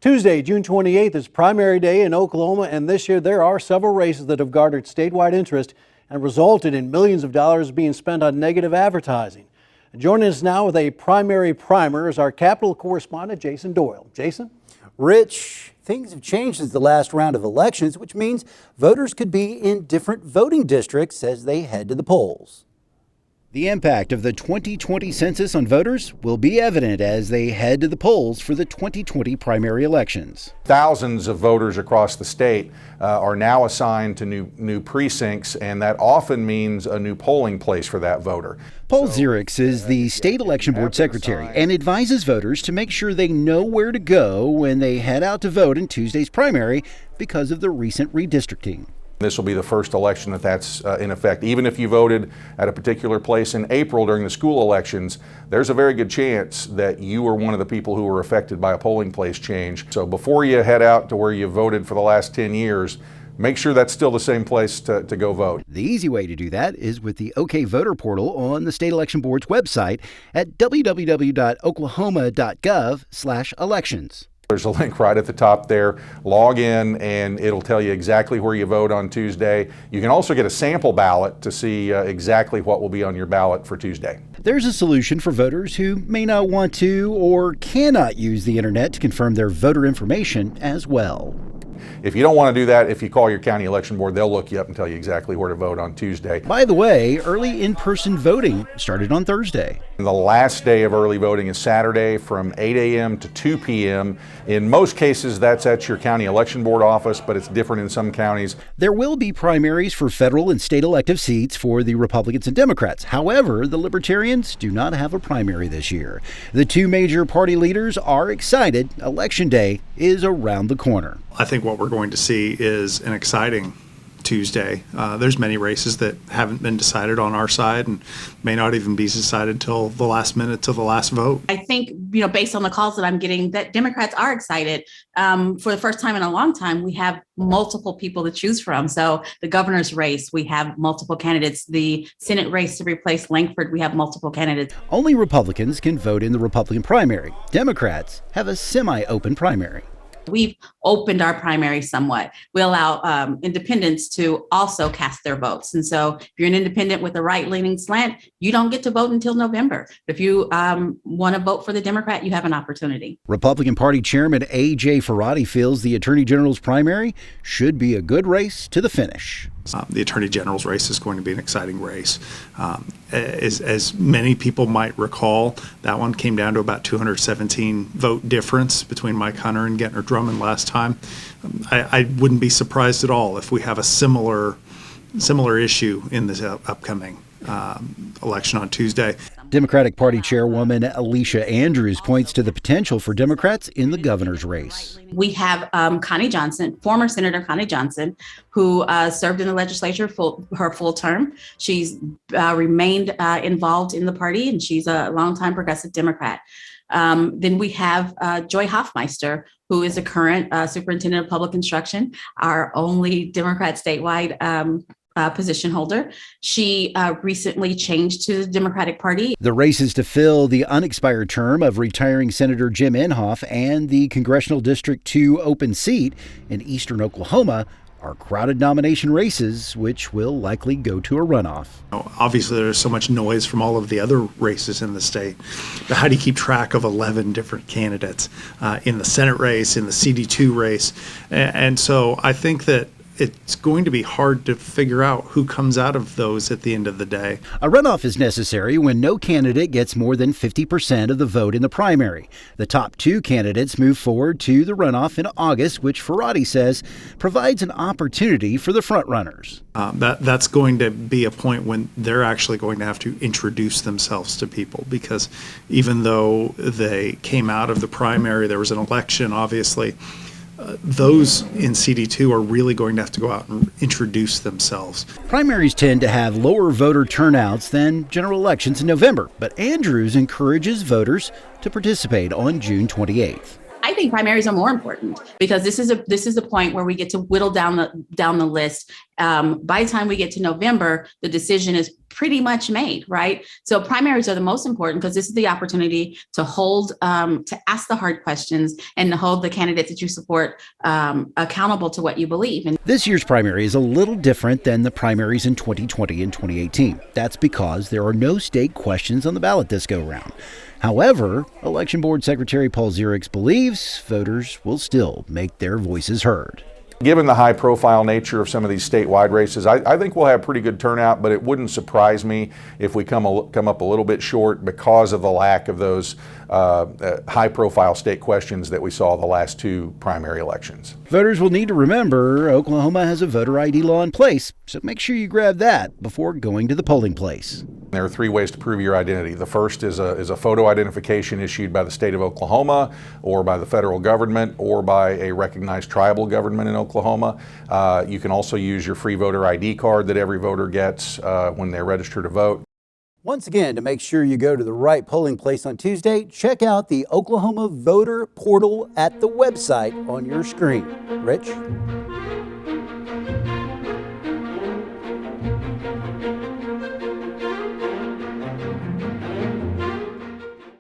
Tuesday, June 28th is primary day in Oklahoma, and this year there are several races that have garnered statewide interest and resulted in millions of dollars being spent on negative advertising. Joining us now with a primary primer is our Capitol correspondent, Jason Doyle. Jason? Rich, things have changed since the last round of elections, which means voters could be in different voting districts as they head to the polls. The impact of the 2020 census on voters will be evident as they head to the polls for the 2020 primary elections. Thousands of voters across the state are now assigned to new precincts, and that often means a new polling place for that voter. Paul Zirix is the state election board secretary and advises voters to make sure they know where to go when they head out to vote in Tuesday's primary because of the recent redistricting. This will be the first election that's in effect. Even if you voted at a particular place in April during the school elections, there's a very good chance that you were one of the people who were affected by a polling place change. So before you head out to where you voted for the last 10 years, make sure that's still the same place to go vote. The easy way to do that is with the OK Voter portal on the State Election Board's website at www.oklahoma.gov/elections. There's a link right at the top there. Log in and it'll tell you exactly where you vote on Tuesday. You can also get a sample ballot to see exactly what will be on your ballot for Tuesday. There's a solution for voters who may not want to or cannot use the internet to confirm their voter information as well. If you don't want to do that, if you call your county election board, they'll look you up and tell you exactly where to vote on Tuesday. By the way, early in-person voting started on Thursday. The last day of early voting is Saturday from 8 a.m. to 2 p.m. In most cases, that's at your county election board office, but it's different in some counties. There will be primaries for federal and state elective seats for the Republicans and Democrats. However, the Libertarians do not have a primary this year. The two major party leaders are excited. Election Day is around the corner. I think what we're going to see is an exciting Tuesday. There's many races that haven't been decided on our side and may not even be decided till the last minute, till the last vote. I think, based on the calls that I'm getting, that Democrats are excited. For the first time in a long time, we have multiple people to choose from. So the governor's race, we have multiple candidates. The Senate race to replace Lankford, we have multiple candidates. Only Republicans can vote in the Republican primary. Democrats have a semi-open primary. We've opened our primary somewhat. We allow independents to also cast their votes. And so if you're an independent with a right-leaning slant, you don't get to vote until November. If you want to vote for the Democrat, you have an opportunity. Republican Party Chairman A.J. Ferrati feels the Attorney General's primary should be a good race to the finish. The Attorney General's race is going to be an exciting race. As many people might recall, that one came down to about 217 vote difference between Mike Hunter and Gentner Drummond last time. I wouldn't be surprised at all if we have a similar issue in this upcoming election on Tuesday. Democratic Party Chairwoman Alicia Andrews points to the potential for Democrats in the governor's race. We have Connie Johnson, former Senator Connie Johnson, who served in the legislature her full term. She's remained involved in the party, and she's a longtime progressive Democrat. Then we have Joy Hoffmeister, who is a current superintendent of public instruction, our only Democrat statewide position holder. She recently changed to the Democratic Party. The races to fill the unexpired term of retiring Senator Jim Inhofe and the Congressional District 2 open seat in eastern Oklahoma are crowded nomination races, which will likely go to a runoff. Obviously, there's so much noise from all of the other races in the state. But how do you keep track of 11 different candidates in the Senate race, in the CD2 race? And so I think that it's going to be hard to figure out who comes out of those at the end of the day. A runoff is necessary when no candidate gets more than 50% of the vote in the primary. The top two candidates move forward to the runoff in August, which Ferrati says provides an opportunity for the frontrunners. That's going to be a point when they're actually going to have to introduce themselves to people, because even though they came out of the primary, there was an election, obviously. Those in CD2 are really going to have to go out and introduce themselves. Primaries tend to have lower voter turnouts than general elections in November, but Andrews encourages voters to participate on June 28th. I think primaries are more important because this is the point where we get to whittle down the list. By the time we get to November, the decision is pretty much made, right? So primaries are the most important because this is the opportunity to to ask the hard questions and to hold the candidates that you support accountable to what you believe. And This year's primary is a little different than the primaries in 2020 and 2018. That's because there are no state questions on the ballot this go round. However, Election Board Secretary Paul Zierix believes voters will still make their voices heard. Given the high-profile nature of some of these statewide races, I think we'll have pretty good turnout, but it wouldn't surprise me if we come up a little bit short because of the lack of those high-profile state questions that we saw the last two primary elections. Voters will need to remember Oklahoma has a voter ID law in place, so make sure you grab that before going to the polling place. There are three ways to prove your identity. The first is a photo identification issued by the state of Oklahoma or by the federal government or by a recognized tribal government in Oklahoma. You can also use your free voter ID card that every voter gets when they register to vote. Once again, to make sure you go to the right polling place on Tuesday, check out the Oklahoma Voter Portal at the website on your screen. Rich?